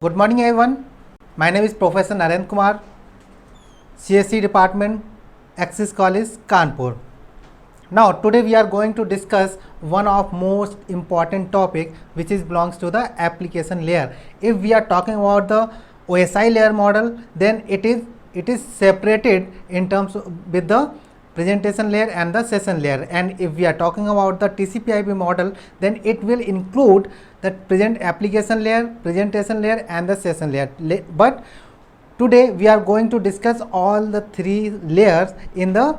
Good morning everyone. My name is Professor Narendra Kumar, CSC Department, Axis College, Kanpur. Now today we are going to discuss one of most important topic which is belongs to the application layer. If we are talking about the OSI layer model, then it is separated in terms with the presentation layer and the session layer, and if we are talking about the TCP/IP model, then it will include the application layer, presentation layer and the session layer. But today we are going to discuss all the three layers in the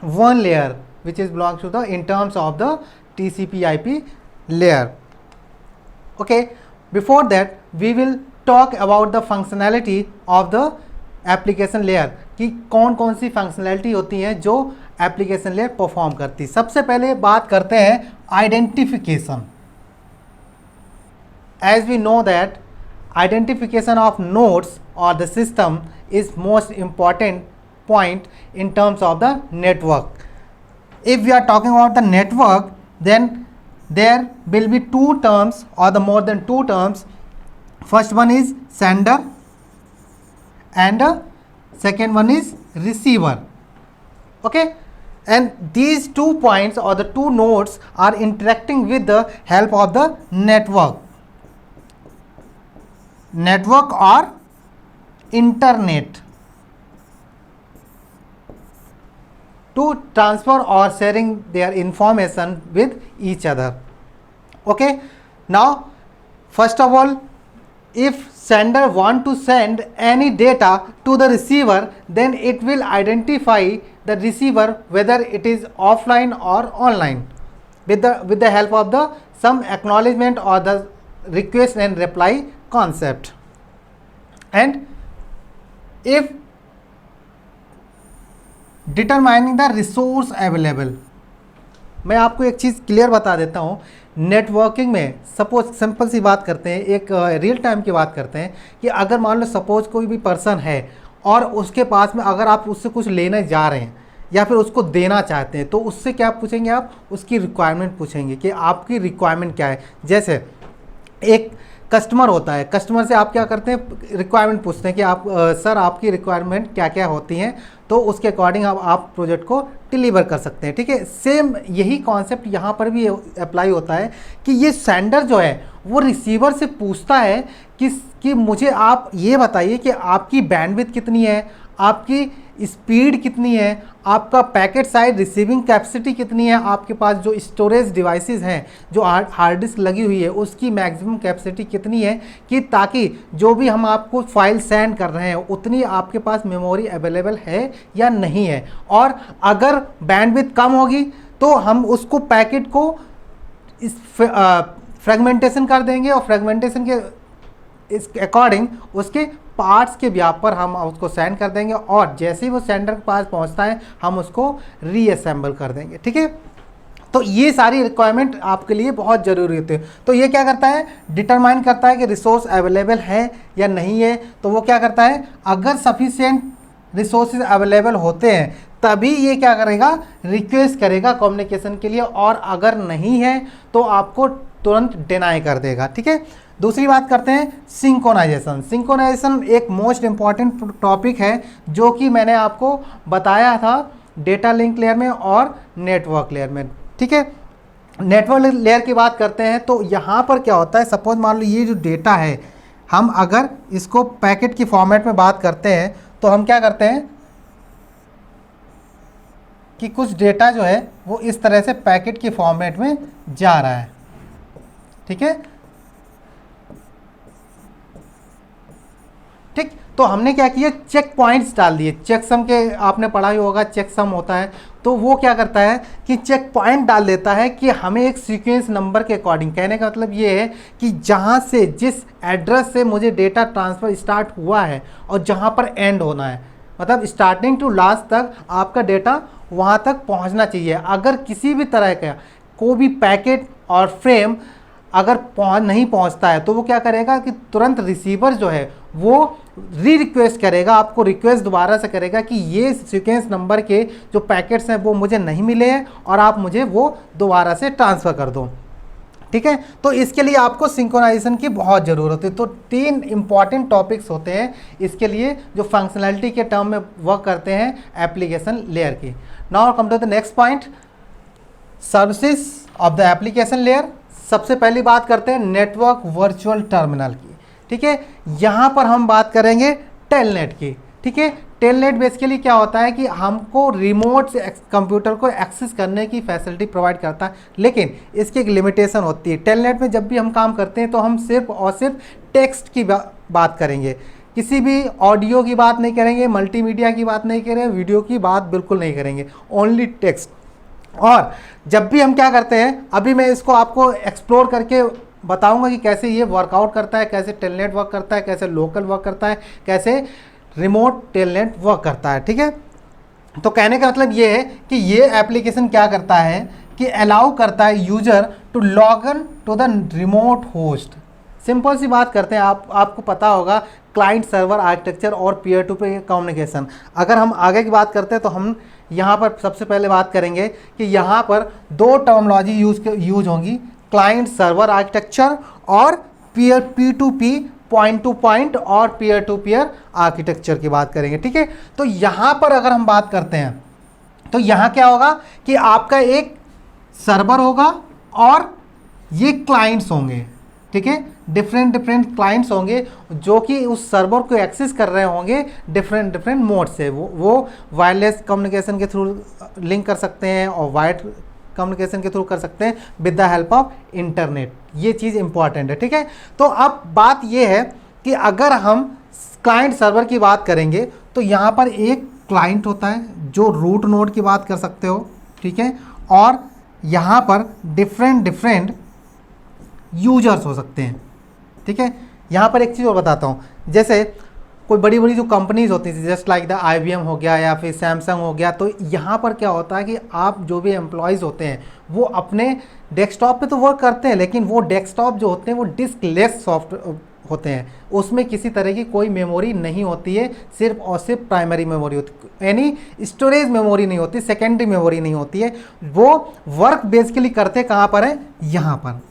one layer which is belongs to the in terms of the TCP/IP layer. Okay, before that we will talk about the functionality of the application layer कि कौन कौन सी functionality होती हैं जो application layer perform करती है। सबसे पहले बात करते हैं identification. As we know that identification of nodes और the system is most important point in terms of the network. If we are talking about the network, then there will be two terms or the more than two terms. First one is sender and second one is receiver. Okay, and these 2 points or the 2 nodes are interacting with the help of the network or internet to transfer or sharing their information with each other. Okay, now first of all, if sender want to send any data to the receiver, then it will identify the receiver whether it is offline or online with the help of the some acknowledgement or the request and reply concept. And if determining the resource available, मैं आपको एक चीज़ clear बता देता हूँ. Networking में suppose simple सी बात करते हैं, एक रियल टाइम की बात करते हैं कि अगर मान लो सपोज कोई भी पर्सन है और उसके पास में अगर आप उससे कुछ लेने जा रहे हैं या फिर उसको देना चाहते हैं, तो उससे क्या पूछेंगे, आप उसकी रिक्वायरमेंट पूछेंगे कि आपकी रिक्वायरमेंट क्या है. जैसे एक कस्टमर होता है, कस्टमर से आप क्या करते हैं, रिक्वायरमेंट पूछते हैं कि आप सर आपकी रिक्वायरमेंट क्या क्या होती हैं, तो उसके अकॉर्डिंग आप प्रोजेक्ट को डिलीवर कर सकते हैं. ठीक है, सेम यही कॉन्सेप्ट यहाँ पर भी अप्लाई होता है कि ये सेंडर जो है वो रिसीवर से पूछता है कि मुझे आप ये बताइए कि आपकी बैंडविड्थ कितनी है, आपकी स्पीड कितनी है, आपका पैकेट साइज रिसीविंग कैपेसिटी कितनी है, आपके पास जो स्टोरेज डिवाइसेस हैं, जो हार्ड डिस्क लगी हुई है उसकी मैक्सिमम कैपेसिटी कितनी है, कि ताकि जो भी हम आपको फाइल सेंड कर रहे हैं उतनी आपके पास मेमोरी अवेलेबल है या नहीं है. और अगर बैंडविड्थ कम होगी तो हम उसको पैकेट को फ्रेगमेंटेशन कर देंगे और फ्रेगमेंटेशन के इस अकॉर्डिंग उसके पार्ट्स के व्याप पर हम उसको सेंड कर देंगे और जैसे ही वो सेंडर के पास पहुंचता है हम उसको रीअसेंबल कर देंगे. ठीक है, तो ये सारी रिक्वायरमेंट आपके लिए बहुत ज़रूरी होती है. तो ये क्या करता है, डिटरमाइन करता है कि रिसोर्स अवेलेबल है या नहीं है. तो वो क्या करता है, अगर सफिशिएंट रिसोर्सेज अवेलेबल होते हैं तभी ये क्या करेगा, रिक्वेस्ट करेगा कम्युनिकेशन के लिए, और अगर नहीं है तो आपको तुरंत डिनाई कर देगा. ठीक है, दूसरी बात करते हैं सिंक्रोनाइजेशन. सिंक्रोनाइजेशन एक मोस्ट इम्पॉर्टेंट टॉपिक है जो कि मैंने आपको बताया था डेटा लिंक लेयर में और नेटवर्क लेयर में. ठीक है, नेटवर्क लेयर की बात करते हैं तो यहाँ पर क्या होता है, सपोज मान लो ये जो डेटा है, हम अगर इसको पैकेट की फॉर्मेट में बात करते हैं तो हम क्या करते हैं कि कुछ डेटा जो है वो इस तरह से पैकेट की फॉर्मेट में जा रहा है. ठीक है, ठीक, तो हमने क्या किया, चेक पॉइंट्स डाल दिए. चेकसम के आपने पढ़ा ही होगा, चेकसम होता है, तो वो क्या करता है कि चेक पॉइंट डाल देता है कि हमें एक सीक्वेंस नंबर के अकॉर्डिंग, कहने का मतलब ये है कि जहाँ से जिस एड्रेस से मुझे डेटा ट्रांसफ़र स्टार्ट हुआ है और जहाँ पर एंड होना है, मतलब स्टार्टिंग टू लास्ट तक आपका डेटा वहाँ तक पहुँचना चाहिए. अगर किसी भी तरह का कोई भी पैकेट और फ्रेम अगर नहीं पहुंचता है तो वो क्या करेगा कि तुरंत रिसीवर जो है वो रिक्वेस्ट करेगा, आपको रिक्वेस्ट दोबारा से करेगा कि ये सीक्वेंस नंबर के जो पैकेट्स हैं वो मुझे नहीं मिले हैं और आप मुझे वो दोबारा से ट्रांसफ़र कर दो. ठीक है। तो इसके लिए आपको सिंक्रोनाइजेशन की बहुत ज़रूरत है। तो 3 इंपॉर्टेंट टॉपिक्स होते हैं इसके लिए जो फंक्शनैलिटी के टर्म में वर्क करते हैं एप्लीकेशन लेयर की। Now come to the next point, services of the application layer. सबसे पहली बात करते हैं नेटवर्क वर्चुअल टर्मिनल की, ठीक है। यहाँ पर हम बात करेंगे टेलनेट की, ठीक है। टेलनेट बेसिकली क्या होता है कि हमको रिमोट से कंप्यूटर को एक्सेस करने की फैसिलिटी प्रोवाइड करता है, लेकिन इसकी एक लिमिटेशन होती है। टेलनेट में जब भी हम काम करते हैं तो हम सिर्फ और सिर्फ टेक्स्ट की बात करेंगे, किसी भी ऑडियो की बात नहीं करेंगे, मल्टीमीडिया की बात नहीं करेंगे, वीडियो की बात बिल्कुल नहीं करेंगे, ओनली टेक्स्ट। और जब भी हम क्या करते हैं, अभी मैं इसको आपको एक्सप्लोर करके बताऊंगा कि कैसे ये वर्कआउट करता है, कैसे टेलनेट वर्क करता है, कैसे लोकल वर्क करता है, कैसे रिमोट टेलनेट वर्क करता है, ठीक है। तो कहने का मतलब ये है कि ये एप्लीकेशन क्या करता है कि अलाउ करता है user to log in to the remote host. Simple सी बात करते हैं, आपको पता होगा क्लाइंट सर्वर आर्किटेक्चर और पीयर टू पीयर कम्युनिकेशन। अगर हम आगे की बात करते हैं तो हम यहाँ पर सबसे पहले बात करेंगे कि यहाँ पर 2 टर्मिनोलॉजी यूज होंगी, क्लाइंट सर्वर आर्किटेक्चर और P2P पॉइंट टू पॉइंट और पीयर टू पीयर आर्किटेक्चर की बात करेंगे, ठीक है। तो यहाँ पर अगर हम बात करते हैं तो यहाँ क्या होगा कि आपका एक सर्वर होगा और ये क्लाइंट्स होंगे, ठीक है। डिफरेंट क्लाइंट्स होंगे जो कि उस सर्वर को एक्सेस कर रहे होंगे डिफरेंट मोड से। वो वायरलेस कम्युनिकेशन के थ्रू लिंक कर सकते हैं और वायर्ड कम्युनिकेशन के थ्रू कर सकते हैं with the help of internet. ये चीज़ इंपॉर्टेंट है, ठीक है। तो अब बात ये है कि अगर हम क्लाइंट सर्वर की बात करेंगे तो यहाँ पर एक क्लाइंट होता है जो रूट नोड की बात कर सकते हो, ठीक है। और यहाँ पर डिफरेंट यूजर्स हो सकते हैं, ठीक है। यहाँ पर एक चीज़ और बताता हूँ, जैसे कोई बड़ी बड़ी जो कंपनीज होती थी जस्ट लाइक द IBM हो गया या फिर सैमसंग हो गया, तो यहाँ पर क्या होता है कि आप जो भी एम्प्लॉयज़ होते हैं वो अपने डेस्कटॉप पे तो वर्क करते हैं, लेकिन वो डेस्कटॉप जो होते हैं वो डिस्क लेस सॉफ्ट होते हैं, उसमें किसी तरह की कोई मेमोरी नहीं होती है, सिर्फ और सिर्फ प्राइमरी मेमोरी होती है, यानी स्टोरेज मेमोरी नहीं होती, सेकेंडरी मेमोरी नहीं होती है। वो वर्क बेसिकली करते कहाँ पर है, यहाँ पर,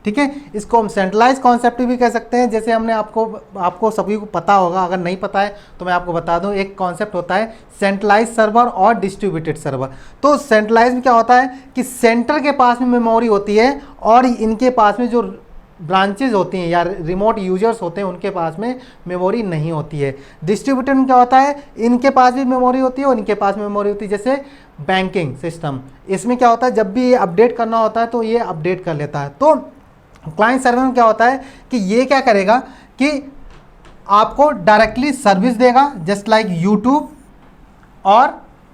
ठीक है। इसको हम सेंट्रलाइज कॉन्सेप्ट भी कह सकते हैं। जैसे हमने आपको सभी को पता होगा, अगर नहीं पता है तो मैं आपको बता दूं, एक कॉन्सेप्ट होता है सेंट्रलाइज सर्वर और डिस्ट्रीब्यूटेड सर्वर। तो सेंट्रलाइज में क्या होता है कि सेंटर के पास में मेमोरी होती है और इनके पास में जो ब्रांचेज होती हैं या रिमोट यूजर्स होते हैं उनके पास में मेमोरी नहीं होती है। डिस्ट्रीब्यूटेड में क्या होता है, इनके पास भी मेमोरी होती है और इनके पास मेमोरी होती है। जैसे बैंकिंग सिस्टम, इसमें क्या होता है जब भी ये अपडेट करना होता है तो ये अपडेट कर लेता है। तो क्लाइंट सर्वर में क्या होता है कि ये क्या करेगा कि आपको डायरेक्टली सर्विस देगा, जस्ट लाइक यूट्यूब और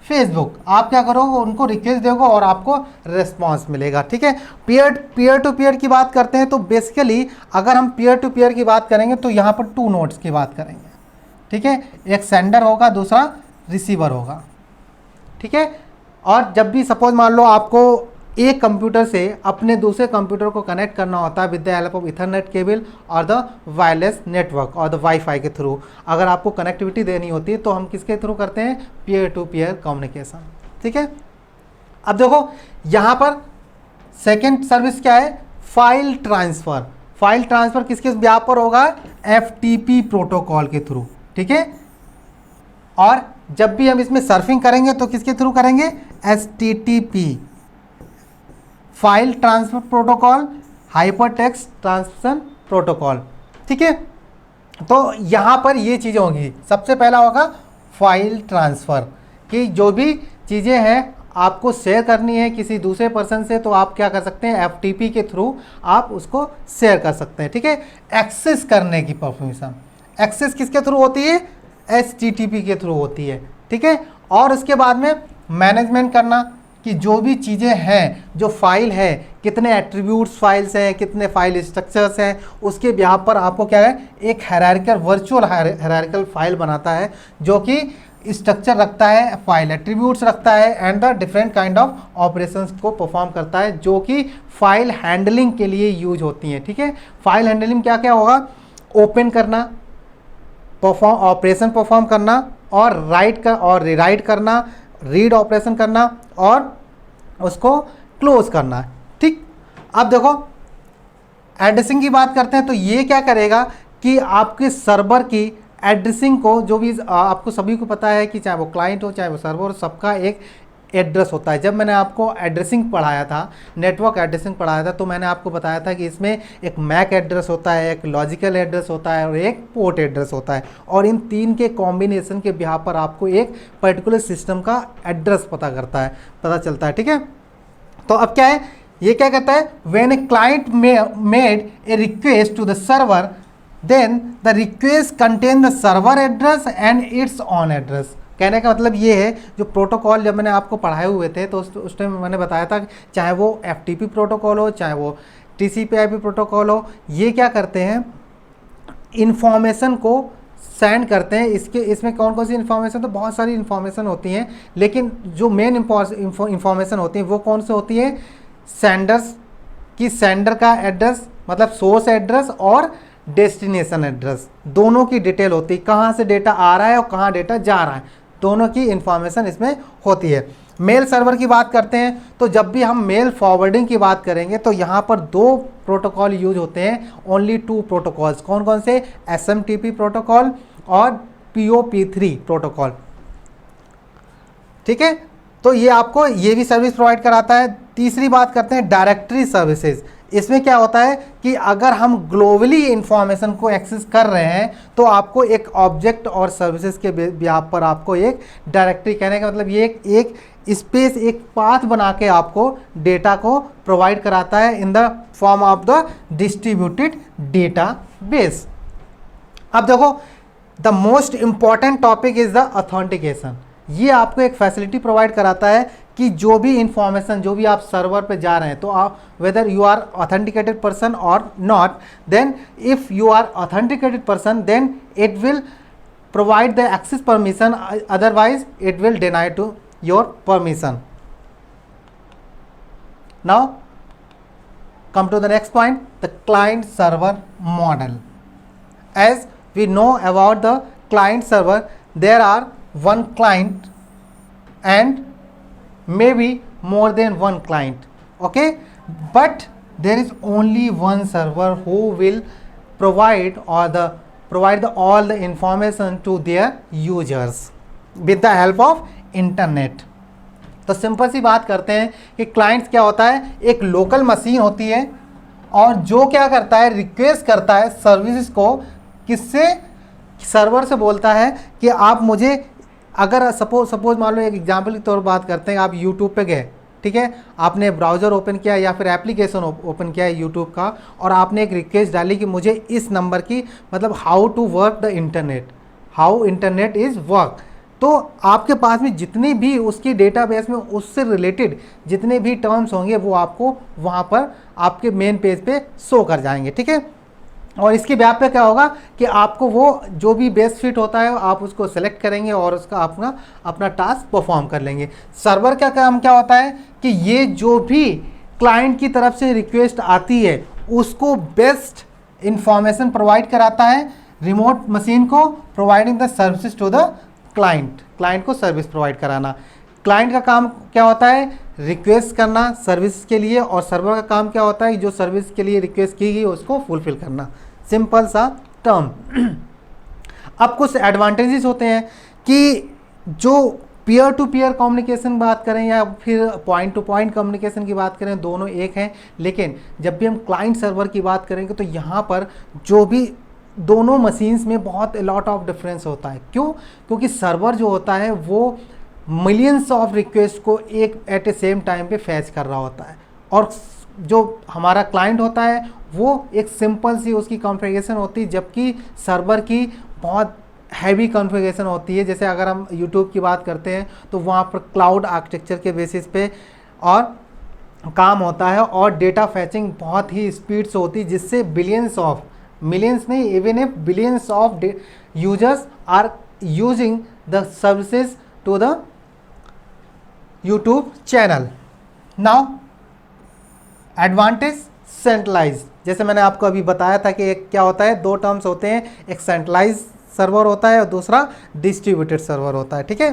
फेसबुक। आप क्या करोगे, उनको रिक्वेस्ट दोगे और आपको रिस्पॉन्स मिलेगा, ठीक है। पीयर टू पीयर की बात करते हैं तो बेसिकली अगर हम पीयर टू पीयर की बात करेंगे तो यहाँ पर 2 नोड्स की बात करेंगे, ठीक है। एक सेंडर होगा, दूसरा रिसीवर होगा, ठीक है। और जब भी सपोज मान लो आपको एक कंप्यूटर से अपने दूसरे कंप्यूटर को कनेक्ट करना होता है with the help of Ethernet cable और द वायरलेस नेटवर्क और द वाईफाई के थ्रू, अगर आपको कनेक्टिविटी देनी होती है तो हम किसके थ्रू करते हैं, पीयर टू पीयर कम्युनिकेशन, ठीक है। अब देखो यहाँ पर सेकेंड सर्विस क्या है, फाइल ट्रांसफ़र। फाइल ट्रांसफ़र किसके यहाँ पर होगा, FTP प्रोटोकॉल के थ्रू, ठीक है। और जब भी हम इसमें सर्फिंग करेंगे तो किसके थ्रू करेंगे, HTTP file transfer protocol, hypertext transmission protocol, ठीक है। तो यहाँ पर ये चीज़ें होंगी। सबसे पहला होगा फाइल ट्रांसफ़र, कि जो भी चीज़ें हैं आपको शेयर करनी है किसी दूसरे पर्सन से तो आप क्या कर सकते हैं, FTP के थ्रू आप उसको शेयर कर सकते हैं, ठीक है। एक्सेस करने की परमिशन, एक्सेस किसके थ्रू होती है, HTTP के थ्रू होती है, ठीक है। और उसके बाद में मैनेजमेंट करना कि जो भी चीज़ें हैं, जो फाइल है, कितने एट्रीब्यूट्स फाइल्स हैं, कितने फाइल स्ट्रक्चर्स हैं, उसके बिहाफ पर आपको क्या है, एक हायरार्किकल वर्चुअल हायरार्किकल फाइल बनाता है जो कि स्ट्रक्चर रखता है, फाइल एट्रीब्यूट्स रखता है and the different kind of operations को परफॉर्म करता है जो कि फाइल हैंडलिंग के लिए यूज होती हैं, ठीक है। फाइल हैंडलिंग क्या क्या होगा, ओपन करना, ऑपरेशन परफॉर्म करना और राइट करना, रीड ऑपरेशन करना और उसको क्लोज करना, ठीक। अब देखो एड्रेसिंग की बात करते हैं, तो ये क्या करेगा कि आपके सर्वर की एड्रेसिंग को, जो भी आपको सभी को पता है कि चाहे वो क्लाइंट हो चाहे वो सर्वर हो, सबका एक एड्रेस होता है। जब मैंने आपको एड्रेसिंग पढ़ाया था, नेटवर्क एड्रेसिंग पढ़ाया था, तो मैंने आपको बताया था कि इसमें एक मैक एड्रेस होता है, एक लॉजिकल एड्रेस होता है और एक पोर्ट एड्रेस होता है, और इन तीन के कॉम्बिनेशन के बिहार पर आपको एक पर्टिकुलर सिस्टम का एड्रेस पता चलता है। ठीक है, तो अब क्या है, ये क्या कहता है, when a client made a request to the server, then the request contain the server address and it's on address. कहने का मतलब ये है, जो प्रोटोकॉल जब मैंने आपको पढ़ाए हुए थे तो उस टाइम मैंने बताया था, चाहे वो FTP प्रोटोकॉल हो चाहे वो TCP/IP प्रोटोकॉल हो, ये क्या करते हैं, इंफॉर्मेशन को सेंड करते हैं। इसमें कौन कौन सी इन्फॉर्मेशन, तो बहुत सारी इन्फॉर्मेशन होती हैं, लेकिन जो मेन इन्फॉर्मेशन होती है वो कौन सी होती है, सेंडर्स की, सेंडर का एड्रेस मतलब सोर्स एड्रेस और डेस्टिनेशन एड्रेस, दोनों की डिटेल होती है, कहाँ से डेटा आ रहा है और कहाँ डेटा जा रहा है, दोनों की इन्फॉर्मेशन इसमें होती है। मेल सर्वर की बात करते हैं, तो जब भी हम मेल फॉरवर्डिंग की बात करेंगे तो यहाँ पर दो प्रोटोकॉल यूज होते हैं, ओनली 2 प्रोटोकॉल्स। कौन कौन से, SMTP प्रोटोकॉल और POP3 प्रोटोकॉल। ठीक है, तो ये आपको ये भी सर्विस प्रोवाइड कराता है। तीसरी बात करते हैं डायरेक्टरी सर्विसेज। इसमें क्या होता है कि अगर हम ग्लोबली इंफॉर्मेशन को एक्सेस कर रहे हैं तो आपको एक ऑब्जेक्ट और सर्विसेज के बिहाफ पर आपको एक डायरेक्टरी, कहने का मतलब ये एक स्पेस, एक पाथ बना के आपको डेटा को प्रोवाइड कराता है in the form of the distributed data base. अब देखो, the most important topic is the authentication. ये आपको एक फैसिलिटी प्रोवाइड कराता है कि जो भी इंफॉर्मेशन, जो भी आप सर्वर पे जा रहे हैं, तो आप whether you are authenticated person और not, then if you are authenticated person then it will provide the access permission, otherwise it will deny to your permission. Now come to the next point, the client server model. As we know about the client server, there are one client and maybe more than one client, okay, but there is only one server who will provide all the information to their users with the help of internet. तो simple सी बात करते हैं कि clients क्या होता है, एक लोकल मशीन होती है और जो क्या करता है, रिक्वेस्ट करता है सर्विसेज को, किससे, सर्वर से बोलता है कि आप मुझे, अगर सपोज मान लो एक एग्जांपल के तौर पर बात करते हैं, आप यूट्यूब पे गए, ठीक है, आपने ब्राउज़र ओपन किया या फिर एप्लीकेशन ओपन किया है यूट्यूब का, और आपने एक रिक्वेस्ट डाली कि मुझे इस नंबर की, मतलब how to work the internet, how internet is work, तो आपके पास में जितनी भी उसकी डेटाबेस में उससे रिलेटेड जितने भी टर्म्स होंगे वो आपको वहाँ पर आपके मेन पेज पे शो कर जाएंगे। ठीक है, और इसके ब्याह पे क्या होगा कि आपको वो जो भी बेस्ट फिट होता है आप उसको सेलेक्ट करेंगे और उसका अपना टास्क परफॉर्म कर लेंगे। सर्वर का काम क्या होता है कि ये जो भी क्लाइंट की तरफ से रिक्वेस्ट आती है उसको बेस्ट इंफॉर्मेशन प्रोवाइड कराता है रिमोट मशीन को, providing the services to the client को सर्विस प्रोवाइड कराना। क्लाइंट का काम क्या होता है, रिक्वेस्ट करना सर्विस के लिए, और सर्वर का काम क्या होता है, जो सर्विस के लिए रिक्वेस्ट की गई उसको फुलफिल करना। सिंपल सा टर्म। अब कुछ एडवांटेजेस होते हैं कि जो पीयर टू पीयर कम्युनिकेशन बात करें या फिर पॉइंट टू पॉइंट कम्युनिकेशन की बात करें, दोनों एक हैं, लेकिन जब भी हम क्लाइंट सर्वर की बात करेंगे तो यहाँ पर जो भी दोनों मशीन्स में बहुत लॉट ऑफ डिफरेंस होता है। क्यों? क्योंकि सर्वर जो होता है वो मिलियंस ऑफ रिक्वेस्ट को एक एट ए सेम टाइम पे फैच कर रहा होता है, और जो हमारा क्लाइंट होता है वो एक सिंपल सी उसकी कॉन्फ़िगरेशन होती है, जबकि सर्वर की बहुत हैवी कॉन्फ़िगरेशन होती है। जैसे अगर हम यूट्यूब की बात करते हैं तो वहाँ पर क्लाउड आर्किटेक्चर के बेसिस पे और काम होता है, और डेटा फैचिंग बहुत ही स्पीड से होती है, जिससे मिलियंस नहीं, even if billions of users are using the services to the YouTube channel. Now advantage centralize, जैसे मैंने आपको अभी बताया था कि एक क्या होता है, दो टर्म्स होते हैं, एक सेंट्रलाइज सर्वर होता है और दूसरा डिस्ट्रीब्यूटेड सर्वर होता है। ठीक है,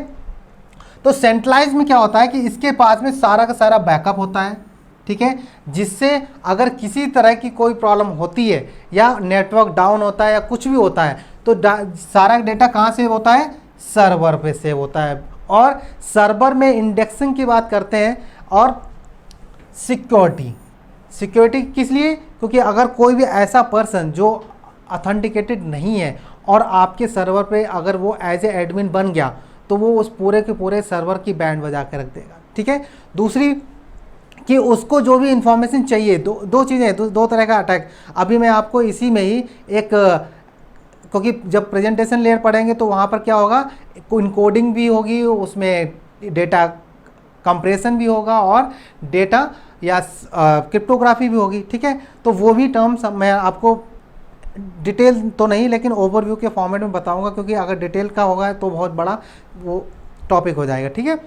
तो सेंट्रलाइज में क्या होता है कि इसके पास में सारा का सारा बैकअप होता है, ठीक है, जिससे अगर किसी तरह की कोई प्रॉब्लम होती है या नेटवर्क डाउन होता है या कुछ भी होता है तो सारा डेटा कहाँ सेव होता है, सर्वर पे सेव होता है। और सर्वर में इंडेक्सिंग की बात करते हैं और सिक्योरिटी किस लिए, क्योंकि अगर कोई भी ऐसा पर्सन जो ऑथेंटिकेटेड नहीं है और आपके सर्वर पे अगर वो एज ए एडमिन बन गया तो वो उस पूरे के पूरे सर्वर की बैंड बजा के रख देगा, ठीक है। दूसरी कि उसको जो भी इंफॉर्मेशन चाहिए, दो चीज़ें, दो तरह का अटैक। अभी मैं आपको इसी में ही एक, क्योंकि जब प्रेजेंटेशन लेयर पढ़ेंगे तो वहाँ पर क्या होगा, इनकोडिंग भी होगी, उसमें डेटा कंप्रेशन भी होगा और डेटा या क्रिप्टोग्राफी भी होगी, ठीक है। तो वो भी टर्म्स मैं आपको डिटेल तो नहीं लेकिन ओवरव्यू के फॉर्मेट में बताऊंगा, क्योंकि अगर डिटेल का होगा तो बहुत बड़ा वो टॉपिक हो जाएगा, ठीक है।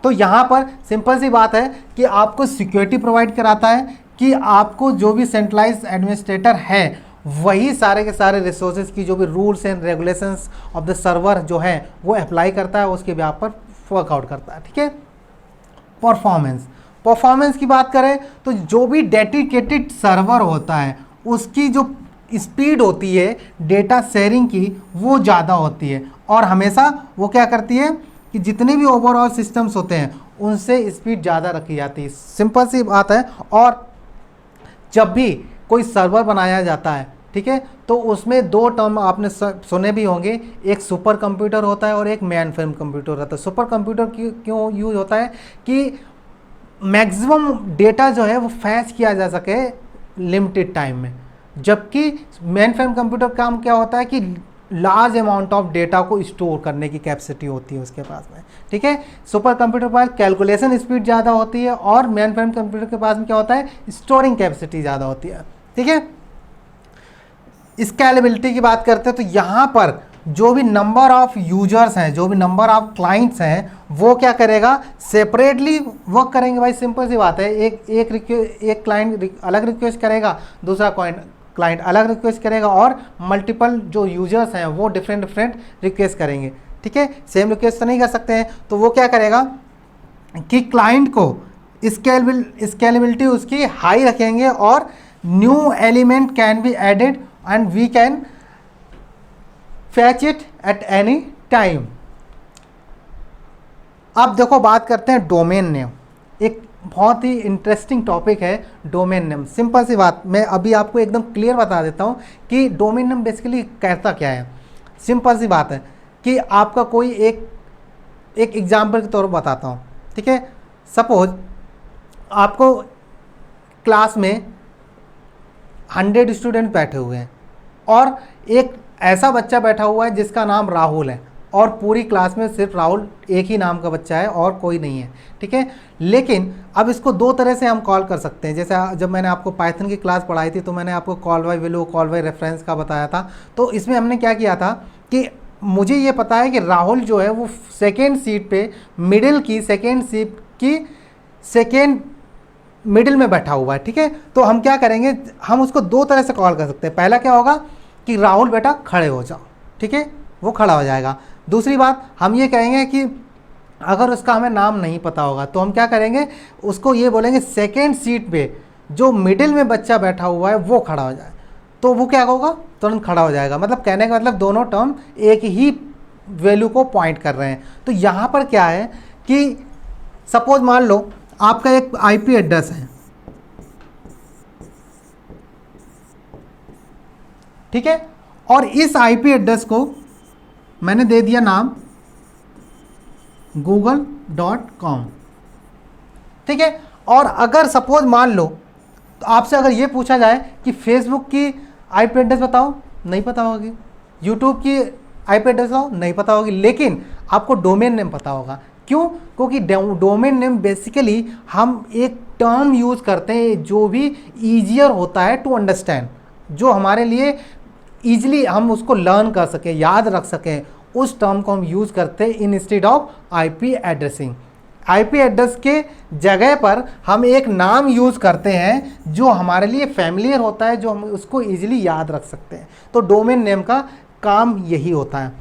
तो यहाँ पर सिंपल सी बात है कि आपको सिक्योरिटी प्रोवाइड कराता है कि आपको जो भी सेंट्रलाइज्ड एडमिनिस्ट्रेटर है वही सारे के सारे रिसोर्सेज की जो भी rules and regulations of the server जो है वो अप्लाई करता है, उसके बेस पर वर्कआउट करता है, ठीक है। परफॉर्मेंस की बात करें तो जो भी डेडिकेटेड सर्वर होता है उसकी जो स्पीड होती है डेटा शेयरिंग की वो ज़्यादा होती है, और हमेशा वो क्या करती है कि जितने भी ओवरऑल सिस्टम्स होते हैं उनसे स्पीड ज़्यादा रखी जाती है, सिंपल सी बात है। और जब भी कोई सर्वर बनाया जाता है, ठीक है, तो उसमें दो टर्म आपने सुने भी होंगे, एक सुपर कंप्यूटर होता है और एक मेन फ्रेम कंप्यूटर होता है। सुपर कंप्यूटर क्यों यूज होता है कि मैक्सिमम डेटा जो है वो फैच किया जा सके लिमिटेड टाइम में, जबकि मेन फ्रेम कंप्यूटर काम क्या होता है कि लार्ज अमाउंट ऑफ डेटा को स्टोर करने की कैपेसिटी होती है उसके पास में, ठीक है। सुपर कंप्यूटर के पास कैलकुलेशन स्पीड ज़्यादा होती है और मेन फ्रेम कंप्यूटर के पास में क्या होता है, स्टोरिंग कैपेसिटी ज़्यादा होती है, ठीक है। स्केलेबिलिटी की बात करते हैं तो यहाँ पर जो भी नंबर ऑफ यूजर्स हैं, जो भी नंबर ऑफ क्लाइंट्स हैं, वो क्या करेगा, सेपरेटली वर्क करेंगे। भाई सिंपल सी बात है, एक क्लाइंट अलग रिक्वेस्ट करेगा, दूसरा क्लाइंट अलग रिक्वेस्ट करेगा और मल्टीपल जो यूजर्स हैं वो डिफरेंट रिक्वेस्ट करेंगे, ठीक है। सेम रिक्वेस्ट तो नहीं कर सकते हैं, तो वो क्या करेगा कि क्लाइंट को स्केलेबिलिटी उसकी हाई रखेंगे और new element can be added and we can fetch it at any time. अब देखो बात करते हैं डोमेन नेम, एक बहुत ही इंटरेस्टिंग टॉपिक है डोमेन नेम। सिंपल सी बात, मैं अभी आपको एकदम क्लियर बता देता हूँ कि डोमेन नेम बेसिकली कहता क्या है। सिंपल सी बात है कि आपका कोई एक एग्जाम्पल के तौर पर बताता हूँ, ठीक है। सपोज आपको क्लास में 100 स्टूडेंट बैठे हुए हैं और एक ऐसा बच्चा बैठा हुआ है जिसका नाम राहुल है और पूरी क्लास में सिर्फ राहुल एक ही नाम का बच्चा है और कोई नहीं है, ठीक है। लेकिन अब इसको दो तरह से हम कॉल कर सकते हैं। जैसे जब मैंने आपको पाइथन की क्लास पढ़ाई थी तो मैंने आपको call by value, call by reference का बताया था। तो इसमें हमने क्या किया था कि मुझे ये पता है कि राहुल जो है वो सेकेंड सीट पे मिडिल की सेकेंड सीट की सेकेंड मिडिल में बैठा हुआ है, ठीक है। तो हम क्या करेंगे, हम उसको दो तरह से कॉल कर सकते हैं। पहला क्या होगा कि राहुल बेटा खड़े हो जाओ, ठीक है, वो खड़ा हो जाएगा। दूसरी बात हम ये कहेंगे कि अगर उसका हमें नाम नहीं पता होगा तो हम क्या करेंगे, उसको ये बोलेंगे सेकेंड सीट पे जो मिडिल में बच्चा बैठा हुआ है वो खड़ा हो जाए, तो वो क्या होगा, तुरंत खड़ा हो जाएगा। मतलब कहने का मतलब दोनों टर्म एक ही वैल्यू को पॉइंट कर रहे हैं। तो यहाँ पर क्या है कि सपोज मान लो आपका एक आईपी एड्रेस है, ठीक है, और इस आईपी एड्रेस को मैंने दे दिया नाम google.com, ठीक है। और अगर सपोज मान लो तो आपसे अगर ये पूछा जाए कि फेसबुक की आईपी एड्रेस बताओ, नहीं पता होगी, यूट्यूब की आईपी एड्रेस बताओ, नहीं पता होगी, लेकिन आपको डोमेन नेम पता होगा। क्यों? क्योंकि डोमेन नेम बेसिकली हम एक टर्म यूज़ करते हैं जो भी ईजियर होता है टू अंडरस्टैंड, जो हमारे लिए ईजिली हम उसको लर्न कर सकें, याद रख सकें, उस टर्म को हम यूज़ करते हैं instead of IP addressing. IP address के जगह पर हम एक नाम यूज़ करते हैं जो हमारे लिए फैमिलियर होता है, जो हम उसको ईजिली याद रख सकते हैं। तो डोमेन नेम का काम यही होता है।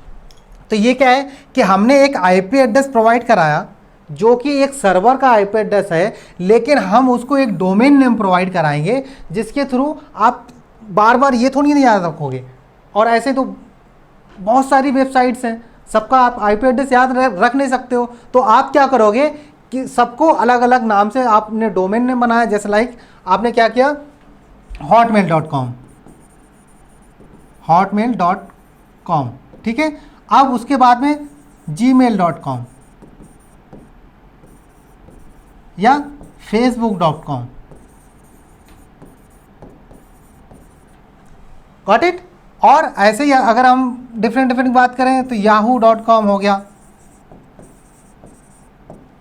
तो ये क्या है कि हमने एक आईपी एड्रेस प्रोवाइड कराया, जो कि एक सर्वर का आईपी एड्रेस है, लेकिन हम उसको एक डोमेन नेम प्रोवाइड कराएंगे जिसके थ्रू आप बार बार ये थोड़ी नहीं याद रखोगे। और ऐसे तो बहुत सारी वेबसाइट्स हैं, सबका आप आईपी एड्रेस याद रख नहीं सकते हो, तो आप क्या करोगे कि सबको अलग अलग नाम से आपने डोमेन नेम बनाया। जैसे लाइक आपने क्या किया, hotmail.com, hotmail.com, ठीक है। अब उसके बाद में gmail.com या facebook.com, गॉट इट। और ऐसे ही अगर हम डिफरेंट बात करें तो yahoo.com हो गया,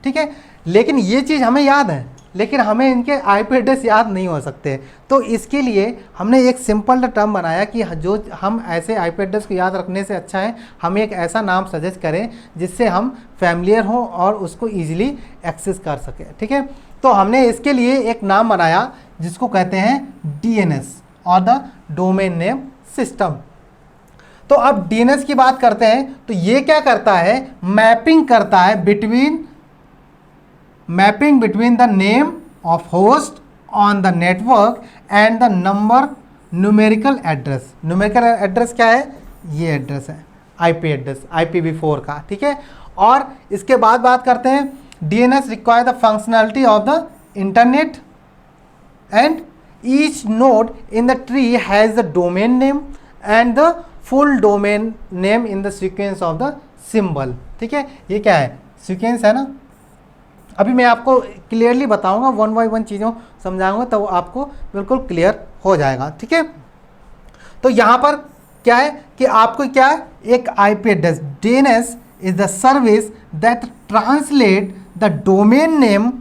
ठीक है। लेकिन ये चीज़ हमें याद है, लेकिन हमें इनके आईपी एड्रेस याद नहीं हो सकते। तो इसके लिए हमने एक सिंपल टर्म बनाया कि जो हम ऐसे आईपी एड्रेस को याद रखने से अच्छा है हम एक ऐसा नाम सजेस्ट करें जिससे हम फैमिलियर हों और उसको ईजिली एक्सेस कर सकें, ठीक है। तो हमने इसके लिए एक नाम बनाया जिसको कहते हैं DNS और द डोमेन नेम सिस्टम। तो अब DNS की बात करते हैं तो ये क्या करता है, मैपिंग करता है mapping between the name of host on the network and the number numerical address. Numerical address क्या है, ये एड्रेस है आईपी एड्रेस IPv4 का, ठीक है। और इसके बाद बात करते हैं DNS require the functionality of the internet and each node in the tree has the domain name and the full domain name in the sequence of the symbol, ठीक है। ये क्या है, सीक्वेंस है ना। अभी मैं आपको क्लियरली बताऊंगा, 1 बाय 1 चीज़ों समझाऊंगा तो आपको बिल्कुल क्लियर हो जाएगा, ठीक है। तो यहाँ पर क्या है कि आपको क्या है, एक IP address, DNS is the service that translate the domain name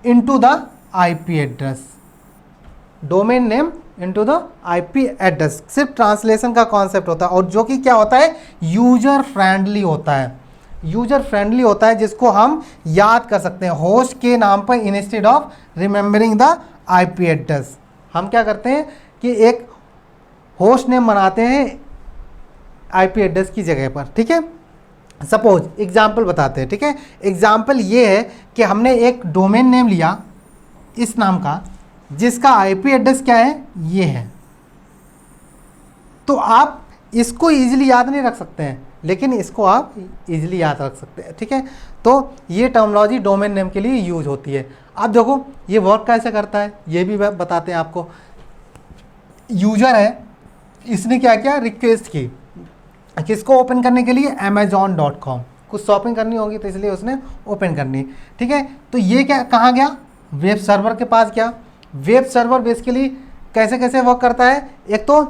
into the IP address. Domain name into the IP address, सिर्फ ट्रांसलेशन का कॉन्सेप्ट होता है और जो कि क्या होता है, यूजर फ्रेंडली होता है। यूजर फ्रेंडली होता है जिसको हम याद कर सकते हैं होस्ट के नाम पर instead of remembering the IP address. हम क्या करते हैं कि एक होस्ट नेम बनाते हैं आईपी एड्रेस की जगह पर, ठीक है। सपोज एग्जांपल बताते हैं, ठीक है। एग्जांपल ये है कि हमने एक डोमेन नेम लिया इस नाम का जिसका आईपी एड्रेस क्या है, ये है। तो आप इसको इजीली याद नहीं रख सकते हैं, लेकिन इसको आप इजीली याद रख सकते हैं, ठीक है। तो ये टर्मिनोलॉजी डोमेन नेम के लिए यूज होती है। अब देखो ये वर्क कैसे करता है, ये भी बताते हैं आपको। यूजर है, इसने क्या किया, रिक्वेस्ट की किसको ओपन करने के लिए, amazon.com, कुछ शॉपिंग करनी होगी तो इसलिए उसने ओपन करनी, ठीक है। तो ये क्या कहाँ गया, वेब सर्वर के पास गया। वेब सर्वर बेसिकली कैसे कैसे वर्क करता है, एक तो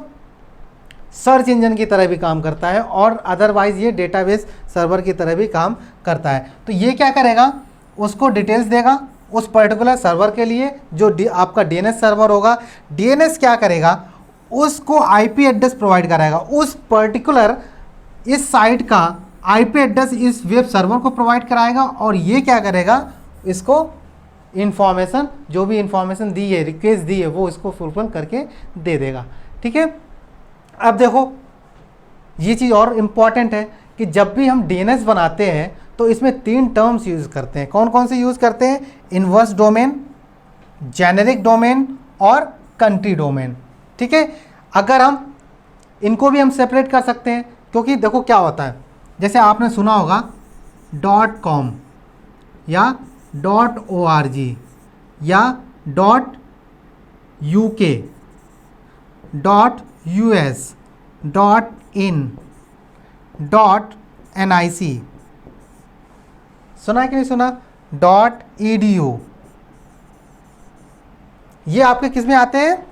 सर्च इंजन की तरह भी काम करता है और अदरवाइज ये डेटाबेस सर्वर की तरह भी काम करता है। तो ये क्या करेगा, उसको डिटेल्स देगा उस पर्टिकुलर सर्वर के लिए जो आपका DNS सर्वर होगा। DNS क्या करेगा, उसको आईपी एड्रेस प्रोवाइड कराएगा, उस पर्टिकुलर इस साइट का आईपी एड्रेस इस वेब सर्वर को प्रोवाइड कराएगा और ये क्या करेगा, इसको इंफॉर्मेशन, जो भी इंफॉर्मेशन दी है, रिक्वेस्ट दी है, वो इसको फुलफिल करके दे देगा, ठीक है। अब देखो ये चीज़ और इम्पॉर्टेंट है कि जब भी हम DNS बनाते हैं तो इसमें 3 टर्म्स यूज़ करते हैं। कौन कौन से यूज़ करते हैं, इनवर्स डोमेन, जेनेरिक डोमेन और कंट्री डोमेन, ठीक है। अगर हम इनको भी हम सेपरेट कर सकते हैं, क्योंकि देखो क्या होता है, जैसे आपने सुना होगा .com या .org या .uk, .us, .in, .nic, सुना है कि नहीं सुना, .edu, ये आपके किस में आते हैं,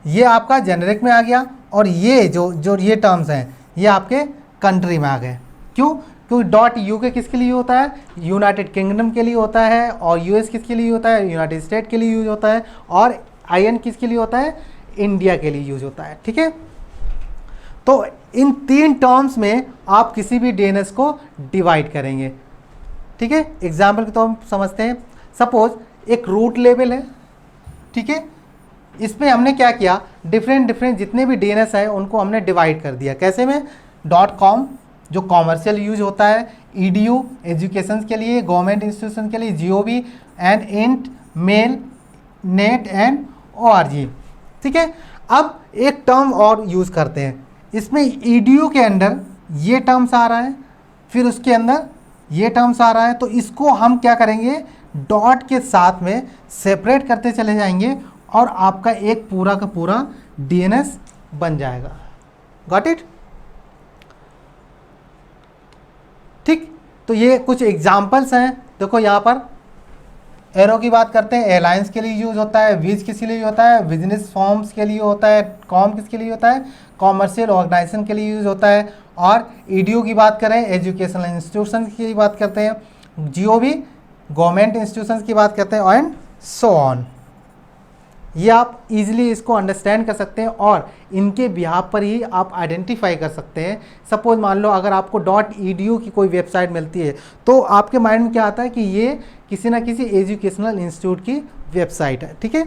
ये आपका जेनेरिक में आ गया और ये जो ये टर्म्स हैं ये आपके कंट्री में आ गए। क्यों, क्योंकि .uk किसके लिए होता है, यूनाइटेड किंगडम के लिए होता है, और US किसके लिए होता है, यूनाइटेड स्टेट के लिए यूज होता है, और IN किसके लिए होता है, इंडिया के लिए यूज होता है, ठीक है। तो इन 3 टर्म्स में आप किसी भी DNS को डिवाइड करेंगे, ठीक है। एग्जाम्पल के तो हम समझते हैं, सपोज एक रूट लेवल है, ठीक है। इसमें हमने क्या किया, डिफरेंट जितने भी DNS है उनको हमने डिवाइड कर दिया, कैसे में, .com जो कॉमर्शियल यूज होता है, ईडीयू एजुकेशन के लिए, गवर्नमेंट इंस्टीट्यूशन के लिए, GOV and int, mail, net and ORG. ठीक है, अब एक टर्म और यूज़ करते हैं, इसमें ईडीयू के अंदर ये टर्म्स आ रहा है, फिर उसके अंदर ये टर्म्स आ रहा है, तो इसको हम क्या करेंगे, डॉट के साथ में सेपरेट करते चले जाएंगे और आपका एक पूरा का पूरा डीएनएस बन जाएगा। Got it? ठीक, तो ये कुछ एग्जाम्पल्स हैं। देखो यहाँ पर एरो की बात करते हैं, एयरलाइंस के लिए यूज होता है, विज किसके लिए होता है, बिजनेस फॉर्म्स के लिए होता है, कॉम किसके लिए होता है, कॉमर्शियल ऑर्गेनाइजेशन के लिए यूज होता है, और ईडीयू की बात करें एजुकेशनल इंस्टीट्यूशन की बात करते हैं, जीओवी गवर्नमेंट इंस्टीट्यूशंस की बात करते हैं, एंड सो ऑन। ये आप इजीली इसको अंडरस्टैंड कर सकते हैं और इनके बिहाफ पर ही आप आइडेंटिफाई कर सकते हैं। सपोज मान लो अगर आपको .edu की कोई वेबसाइट मिलती है तो आपके माइंड में क्या आता है कि ये किसी ना किसी एजुकेशनल इंस्टीट्यूट की वेबसाइट है। ठीक है,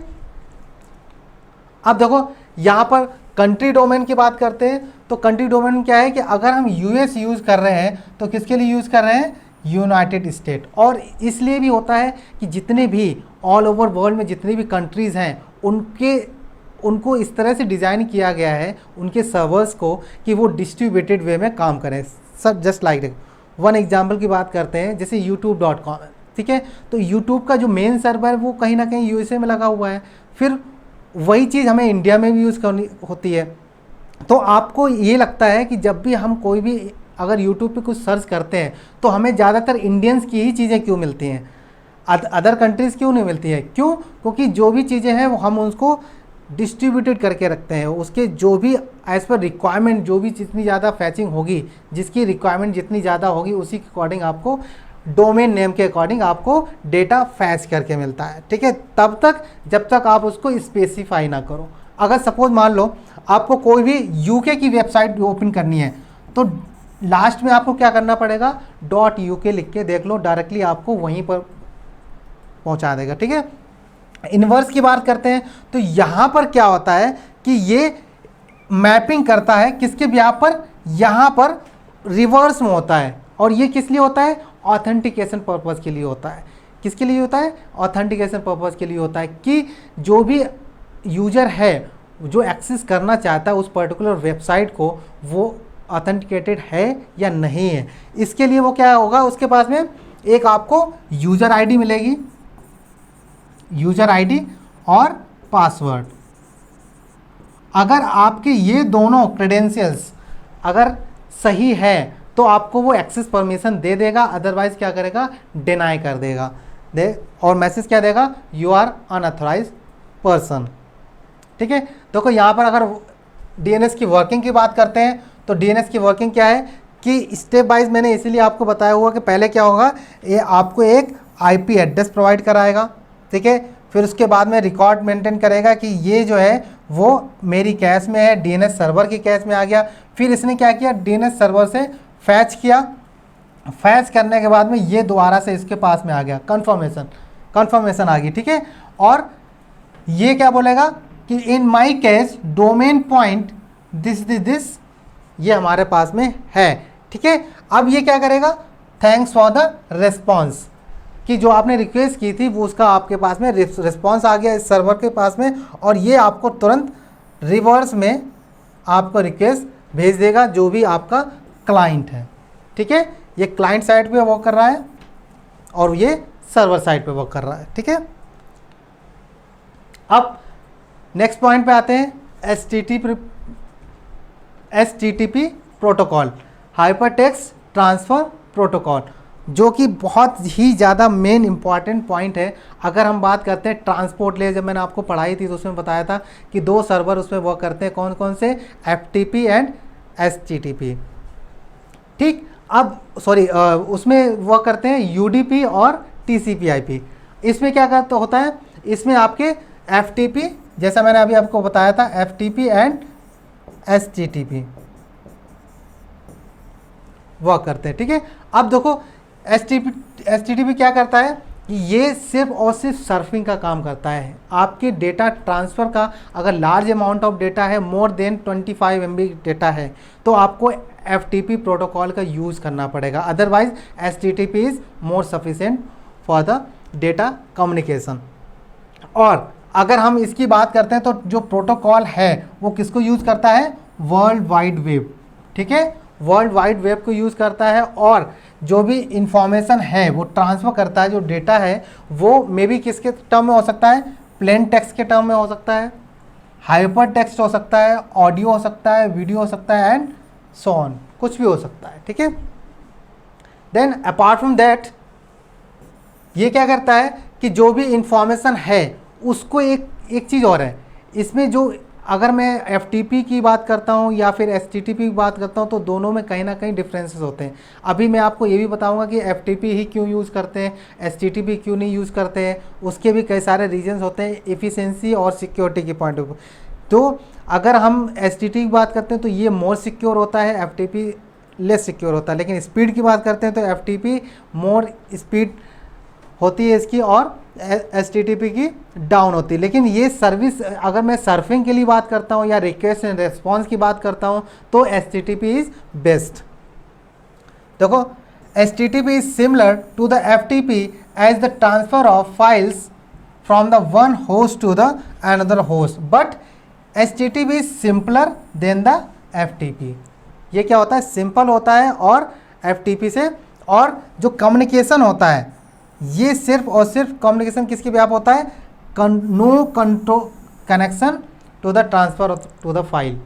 अब देखो यहाँ पर कंट्री डोमेन की बात करते हैं, तो कंट्री डोमेन क्या है कि अगर हम यूएस यूज़ कर रहे हैं तो किसके लिए यूज़ कर रहे हैं, यूनाइटेड स्टेट। और इसलिए भी होता है कि जितने भी ऑल ओवर वर्ल्ड में जितनी भी कंट्रीज़ हैं उनको इस तरह से डिज़ाइन किया गया है उनके सर्वर्स को कि वो डिस्ट्रीब्यूटेड वे में काम करें। सब जस्ट लाइक वन एग्जांपल की बात करते हैं, जैसे youtube.com है। ठीक है, तो YouTube का जो मेन सर्वर वो कहीं ना कहीं यूएसए में लगा हुआ है, फिर वही चीज़ हमें इंडिया में भी यूज़ करनी होती है। तो आपको ये लगता है कि जब भी हम कोई भी अगर YouTube पे कुछ सर्च करते हैं तो हमें ज़्यादातर इंडियंस की ही चीज़ें क्यों मिलती हैं, अदर कंट्रीज़ क्यों नहीं मिलती है? क्यों? क्योंकि जो भी चीज़ें हैं वो हम उसको डिस्ट्रीब्यूटेड करके रखते हैं, उसके जो भी एज़ पर रिक्वायरमेंट, जो भी जितनी ज़्यादा फैचिंग होगी, जिसकी रिक्वायरमेंट जितनी ज़्यादा होगी उसी के अकॉर्डिंग आपको डोमेन नेम के अकॉर्डिंग आपको डेटा फैच करके मिलता है। ठीक है, तब तक जब तक आप उसको स्पेसिफाई ना करो। अगर सपोज मान लो आपको कोई भी यूके की वेबसाइट ओपन करनी है तो लास्ट में आपको क्या करना पड़ेगा, .uk लिख के देख लो, डायरेक्टली आपको वहीं पर पहुंचा देगा। ठीक है, इन्वर्स की बात करते हैं तो यहाँ पर क्या होता है कि ये मैपिंग करता है किसके बिहाफ पर, यहाँ पर रिवर्स में होता है। और ये किस लिए होता है, ऑथेंटिकेशन पर्पज़ के लिए होता है। किसके लिए होता है, ऑथेंटिकेशन पर्पज़ के लिए होता है कि जो भी यूजर है जो एक्सेस करना चाहता है उस पर्टिकुलर वेबसाइट को, वो ऑथेंटिकेटेड है या नहीं है। इसके लिए वो क्या होगा, उसके पास में एक आपको यूज़र आईडी मिलेगी, यूज़र आईडी और पासवर्ड। अगर आपके ये दोनों क्रेडेंशियल्स अगर सही है तो आपको वो एक्सेस परमिशन दे देगा, अदरवाइज क्या करेगा, डिनाई कर देगा। और मैसेज क्या देगा, यू आर अनऑथराइज्ड पर्सन। ठीक है, देखो यहाँ पर अगर डीएनएस की वर्किंग की बात करते हैं तो डीएनएस की वर्किंग क्या है कि स्टेप वाइज मैंने इसीलिए आपको बताया हुआ कि पहले क्या होगा, ये आपको एक आईपी एड्रेस प्रोवाइड कराएगा। ठीक है, फिर उसके बाद में रिकॉर्ड मेंटेन करेगा कि ये जो है वो मेरी कैश में है, डीएनएस सर्वर की कैश में आ गया। फिर इसने क्या किया, डीएनएस सर्वर से फैच किया, फैच करने के बाद में ये दोबारा से इसके पास में आ गया, कन्फर्मेशन आ गई। ठीक है, और ये क्या बोलेगा कि in my case domain point this ये हमारे पास में है। ठीक है, अब ये क्या करेगा, थैंक्स फॉर द रिस्पॉन्स, कि जो आपने रिक्वेस्ट की थी वो उसका आपके पास में रिस्पॉन्स आ गया इस सर्वर के पास में, और ये आपको तुरंत रिवर्स में आपको रिक्वेस्ट भेज देगा जो भी आपका क्लाइंट है। ठीक है, ये क्लाइंट साइड पे वर्क कर रहा है और ये सर्वर साइड पे वर्क कर रहा है। ठीक है, अब नेक्स्ट पॉइंट पे आते हैं, HTTP protocol, hypertext transfer protocol, जो कि बहुत ही ज़्यादा मेन इंपॉर्टेंट पॉइंट है। अगर हम बात करते हैं ट्रांसपोर्ट लेयर, जब मैंने आपको पढ़ाई थी तो उसमें बताया था कि दो सर्वर उसमें वर्क करते हैं, कौन कौन से, FTP एंड HTTP। ठीक, अब उसमें वर्क करते हैं UDP और TCP/IP। इसमें क्या करता होता है, इसमें आपके FTP, जैसा मैंने अभी आपको बताया था, FTP एंड HTTP वर्क करते हैं। ठीक है, अब देखो HTTP क्या करता है कि ये सिर्फ और सिर्फ सर्फिंग का काम करता है। आपके डेटा ट्रांसफ़र का अगर लार्ज अमाउंट ऑफ डेटा है, मोर देन 25 MB डेटा है, तो आपको FTP प्रोटोकॉल का यूज़ करना पड़ेगा, otherwise HTTP is more sufficient for the data communication. और अगर हम इसकी बात करते हैं तो जो प्रोटोकॉल है वो किसको यूज़ करता है, वर्ल्ड वाइड वेब, ठीक है, वर्ल्ड वाइड वेब को यूज़ करता है। और जो भी इंफॉर्मेशन है वो ट्रांसफ़र करता है, जो डेटा है वो मे बी किसके टर्म में हो सकता है, प्लेन टेक्स्ट के टर्म में हो सकता है, हाइपर टेक्स्ट हो सकता है, ऑडियो हो सकता है, वीडियो हो सकता है, एंड सो ऑन, कुछ भी हो सकता है, ठीक है। देन अपार्ट फ्रॉम दैट ये क्या करता है कि जो भी इंफॉर्मेशन है उसको एक चीज़ और है इसमें, जो अगर मैं FTP की बात करता हूँ या फिर HTTP की बात करता हूँ तो दोनों में कहीं ना कहीं डिफरेंसेस होते हैं। अभी मैं आपको ये भी बताऊँगा कि FTP ही क्यों यूज़ करते हैं, HTTP क्यों नहीं यूज़ करते हैं, उसके भी कई सारे रीजंस होते हैं एफिशिएंसी और सिक्योरिटी के पॉइंट ऑफ व्यू। तो अगर हम HTTP की बात करते हैं तो ये मोर सिक्योर होता है, FTP लेस सिक्योर होता है। लेकिन स्पीड की बात करते हैं तो FTP मोर स्पीड होती है इसकी और HTTP की डाउन होती है। लेकिन ये सर्विस अगर मैं सर्फिंग के लिए बात करता हूँ या रिक्वेस्ट एंड रेस्पॉन्स की बात करता हूँ तो HTTP इज़ बेस्ट। देखो HTTP is similar to the FTP as the transfer of files from the one host to the another host, but HTTP is simpler than the FTP। ये क्या होता है, सिंपल होता है और FTP से, और जो कम्युनिकेशन होता है ये सिर्फ और सिर्फ कम्युनिकेशन किसके व्याप होता है, no control connection to the transfer to the file.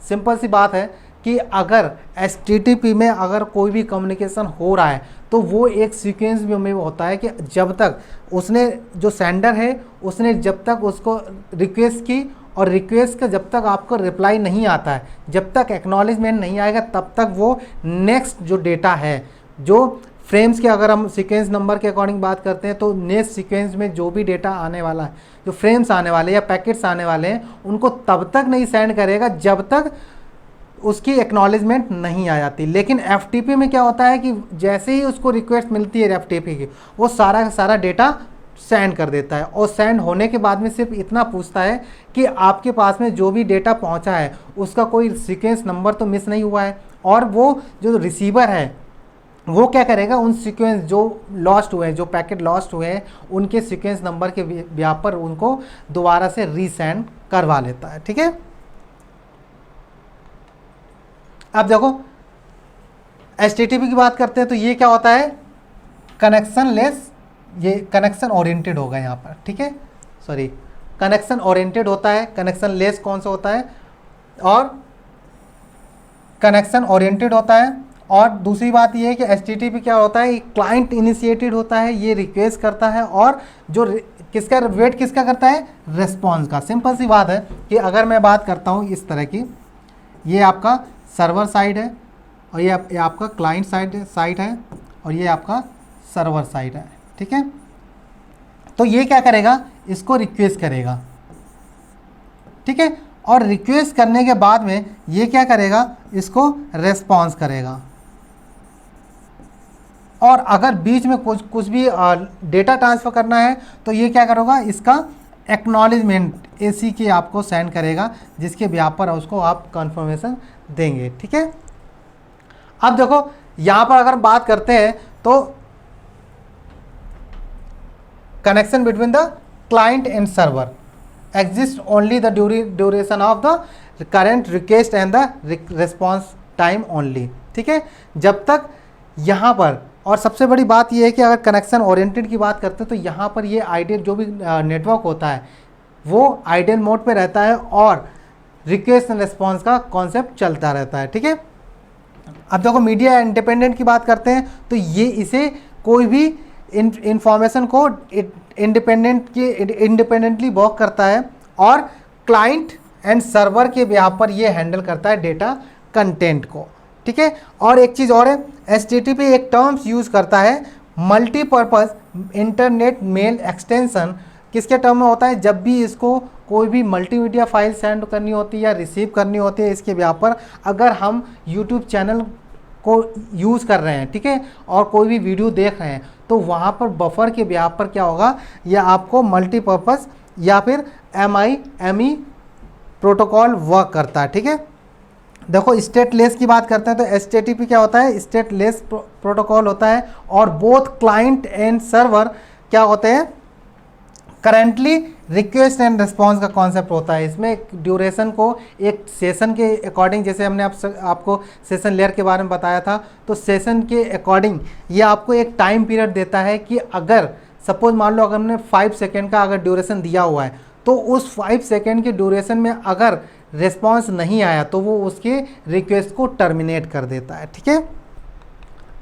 Simple सी बात है कि अगर HTTP में अगर कोई भी कम्युनिकेशन हो रहा है तो वो एक सीक्वेंस में होता है कि जब तक उसने जो सेंडर है उसने जब तक उसको रिक्वेस्ट की और रिक्वेस्ट का जब तक आपको रिप्लाई नहीं आता है, जब तक एक्नॉलेजमेंट नहीं आएगा तब तक वो नेक्स्ट जो डेटा है, जो फ्रेम्स के अगर हम सीक्वेंस नंबर के अकॉर्डिंग बात करते हैं तो नेक्स्ट सीक्वेंस में जो भी डेटा आने वाला है, जो फ्रेम्स आने वाले या पैकेट्स आने वाले हैं, उनको तब तक नहीं सेंड करेगा जब तक उसकी एक्नॉलेजमेंट नहीं आ जाती। लेकिन FTP में क्या होता है कि जैसे ही उसको रिक्वेस्ट मिलती है FTP की, वो सारा का सारा डेटा सेंड कर देता है और सेंड होने के बाद में सिर्फ इतना पूछता है कि आपके पास में जो भी डेटा पहुंचा है उसका कोई सीक्वेंस नंबर तो मिस नहीं हुआ है, और वो जो रिसीवर है वो क्या करेगा, उन सीक्वेंस जो लॉस्ट हुए हैं, जो पैकेट लॉस्ट हुए हैं, उनके सीक्वेंस नंबर के व्याप पर उनको दोबारा से रीसेंड करवा लेता है, ठीक है। अब देखो HTTP की बात करते हैं तो ये क्या होता है, कनेक्शन लेस, ये कनेक्शन ओरिएंटेड होगा यहाँ पर, ठीक है, सॉरी कनेक्शन ओरिएंटेड होता है, कनेक्शन लेस कौन सा होता है, और कनेक्शन ओरिएंटेड होता है। और दूसरी बात ये है कि HTTP क्या होता है, क्लाइंट इनिशिएटेड होता है, ये रिक्वेस्ट करता है और जो किसका वेट किसका करता है, रेस्पॉन्स का। सिंपल सी बात है कि अगर मैं बात करता हूँ इस तरह की, ये आपका सर्वर साइड है और ये आपका क्लाइंट साइड है और ये आपका सर्वर साइड है, ठीक है। तो ये क्या करेगा, इसको रिक्वेस्ट करेगा, ठीक है, और रिक्वेस्ट करने के बाद में ये क्या करेगा, इसको रेस्पॉन्स करेगा। और अगर बीच में कुछ भी डेटा ट्रांसफ़र करना है तो ये क्या करोगा, इसका एक्नॉलेजमेंट AC के आपको सेंड करेगा, जिसके व्याप पर उसको आप कंफर्मेशन देंगे, ठीक है। अब देखो यहाँ पर अगर बात करते हैं तो connection between the client and server exist only the duration of the current request and the response time only, ठीक है। जब तक यहाँ पर, और सबसे बड़ी बात यह है कि अगर कनेक्शन ओरिएंटेड की बात करते हैं तो यहाँ पर ये आइडियल जो भी नेटवर्क होता है वो आइडियल मोड पे रहता है और रिक्वेस्ट एंड रिस्पॉन्स का कॉन्सेप्ट चलता रहता है, ठीक है। अब देखो मीडिया इंडिपेंडेंट की बात करते हैं तो ये इसे कोई भी इंफॉर्मेशन को इंडिपेंडेंटली वर्क करता है और क्लाइंट एंड सर्वर के बिहाफ पर ये हैंडल करता है डेटा कंटेंट को, ठीक है। और एक चीज़ और है, HTTP एक टर्म्स यूज़ करता है मल्टीपर्पज़ इंटरनेट मेल एक्सटेंशन। किसके टर्म में होता है, जब भी इसको कोई भी मल्टीमीडिया फाइल सेंड करनी होती है या रिसीव करनी होती है, इसके बिहाफ पर अगर हम YouTube चैनल को यूज़ कर रहे हैं, ठीक है, और कोई भी वीडियो देख रहे हैं तो वहाँ पर बफर के बिहाफ पर क्या होगा, या आपको मल्टीपर्पज़ या फिर MIME प्रोटोकॉल वर्क करता है, ठीक है। देखो स्टेटलेस की बात करते हैं तो HTTP क्या होता है, स्टेटलेस प्रोटोकॉल होता है, और बोथ क्लाइंट एंड सर्वर क्या होते हैं, करेंटली रिक्वेस्ट एंड रिस्पॉन्स का कॉन्सेप्ट होता है। इसमें ड्यूरेशन को एक सेशन के अकॉर्डिंग, जैसे हमने आपको सेशन लेयर के बारे में बताया था, तो सेशन के अकॉर्डिंग ये आपको एक टाइम पीरियड देता है कि अगर सपोज मान लो अगर हमने 5 सेकेंड का अगर ड्यूरेशन दिया हुआ है, तो उस 5 सेकेंड के ड्यूरेशन में अगर रिस्पॉन्स नहीं आया तो वो उसके रिक्वेस्ट को टर्मिनेट कर देता है। ठीक है,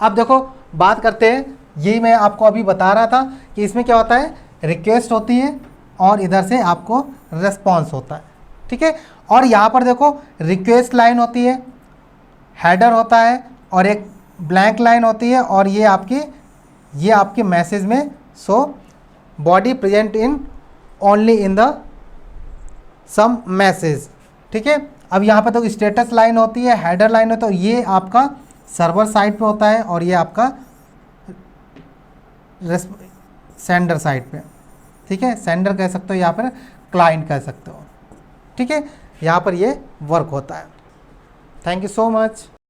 अब देखो बात करते हैं, यही मैं आपको अभी बता रहा था कि इसमें क्या होता है, रिक्वेस्ट होती है और इधर से आपको रिस्पॉन्स होता है। ठीक है, और यहाँ पर देखो रिक्वेस्ट लाइन होती है, हेडर होता है और एक ब्लैंक लाइन होती है, और ये आपके मैसेज में so body present in only in the some message. ठीक है, अब यहाँ पर तो स्टेटस लाइन होती है, हेडर लाइन होता है, तो ये आपका सर्वर साइड पे होता है और ये आपका सेंडर साइड पे। ठीक है, सेंडर कह सकते हो, यहाँ पर क्लाइंट कह सकते हो। ठीक है, यहाँ पर ये वर्क होता है। Thank you so much.